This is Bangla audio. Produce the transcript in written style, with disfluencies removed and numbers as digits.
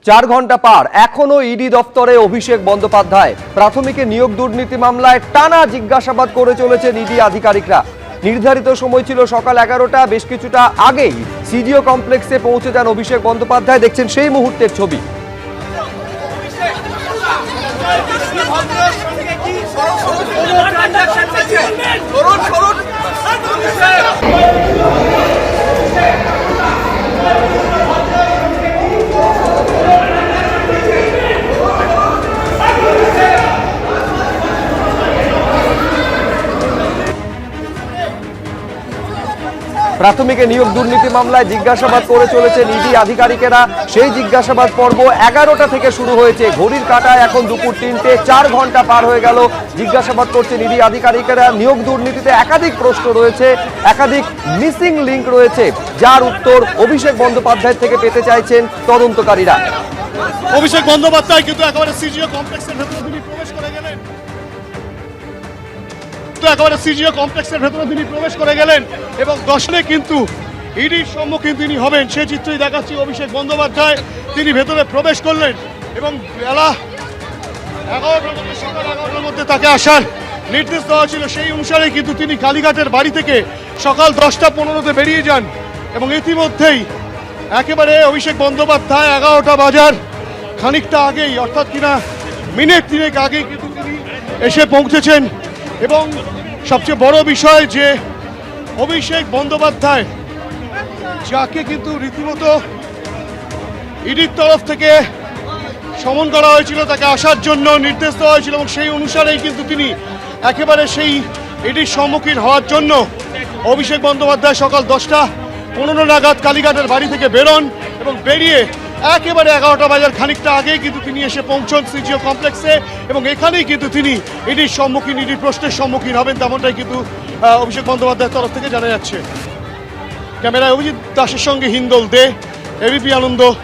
4 ঘন্টা পার এখনো ইডি দপ্তরে অভিষেক বন্দ্যোপাধ্যায়। প্রাথমিকে নিয়োগ দুর্নীতি মামলায় টানা জিজ্ঞাসাবাদ করে চলেছেন ইডি আধিকারিকরা। নির্ধারিত সময় ছিল সকাল 11টা। বেশ কিছুটা আগেই সিজিও কমপ্লেক্সে পৌঁছে যান অভিষেক বন্দ্যোপাধ্যায়। দেখছেন সেই মুহূর্তের ছবি। প্রাথমিকে নিয়োগ দুর্নীতি মামলায় জিজ্ঞাসাবাদ করে চলেছেন ইডি আধিকারিকেরা। সেই জিজ্ঞাসাবাদ পর্ব 11টা থেকে শুরু হয়েছে। ঘড়ির কাঁটায় এখন দুপুর 3টে। 4 ঘন্টা পার হয়ে গেল। জিজ্ঞাসাবাদ করছেন ইডি আধিকারিকেরা। নিয়োগ দুর্নীতিতে একাধিক প্রশ্ন রয়েছে, একাধিক মিসিং লিঙ্ক রয়েছে, যার উত্তর অভিষেক বন্দ্যোপাধ্যায় থেকে পেতে চাইছেন তদন্তকারীরা। অভিষেক বন্দ্যোপাধ্যায় কিন্তু একেবারে সিজিও কমপ্লেক্সের ভেতরে তিনি প্রবেশ করে গেলেন। তিনি প্রবেশ করে গেলেন এবং দশনে কিন্তু ইডির সম্মুখীন তিনি হবেন সে চিত্রই দেখাচ্ছি। অভিষেক বন্দ্যোপাধ্যায় তিনি ভেতরে প্রবেশ করলেন এবং বেলা 11টার মধ্যে, সকাল 11টার মধ্যে তাকে আসার নির্দেশ দেওয়া ছিল। সেই অনুসারে কিন্তু তিনি কালীঘাটের বাড়ি থেকে সকাল 10টা 15তে বেরিয়ে যান এবং ইতিমধ্যেই একেবারে অভিষেক বন্দ্যোপাধ্যায় 11টা বাজার খানিকটা আগেই, অর্থাৎ কিনা মিনিট 3 আগেই কিন্তু তিনি এসে পৌঁছেছেন। এবং সবচেয়ে বড় বিষয় যে অভিষেক বন্দ্যোপাধ্যায়, যাকে কিন্তু রীতিমতো ইডির তরফ থেকে সমন করা হয়েছিল, তাকে আসার জন্য নির্দেশ দেওয়া হয়েছিল এবং সেই অনুসারেই কিন্তু তিনি একেবারে সেই ইডির সম্মুখীন হওয়ার জন্য অভিষেক বন্দ্যোপাধ্যায় সকাল 10টা 15 নাগাদ কালীঘাটের বাড়ি থেকে বেরোন এবং বেরিয়ে একেবারে 11টা বাজার খানিকটা আগেই কিন্তু তিনি এসে পৌঁছন সিজিও কমপ্লেক্সে এবং এখানেই কিন্তু তিনি ইডির সম্মুখীন, ইডির প্রশ্নের সম্মুখীন হবেন, তেমনটাই কিন্তু অভিষেক বন্দ্যোপাধ্যায়ের তরফ থেকে জানা যাচ্ছে। ক্যামেরায় অভিজিৎ দাসের সঙ্গে হিন্দল দে, এবিপি আনন্দ।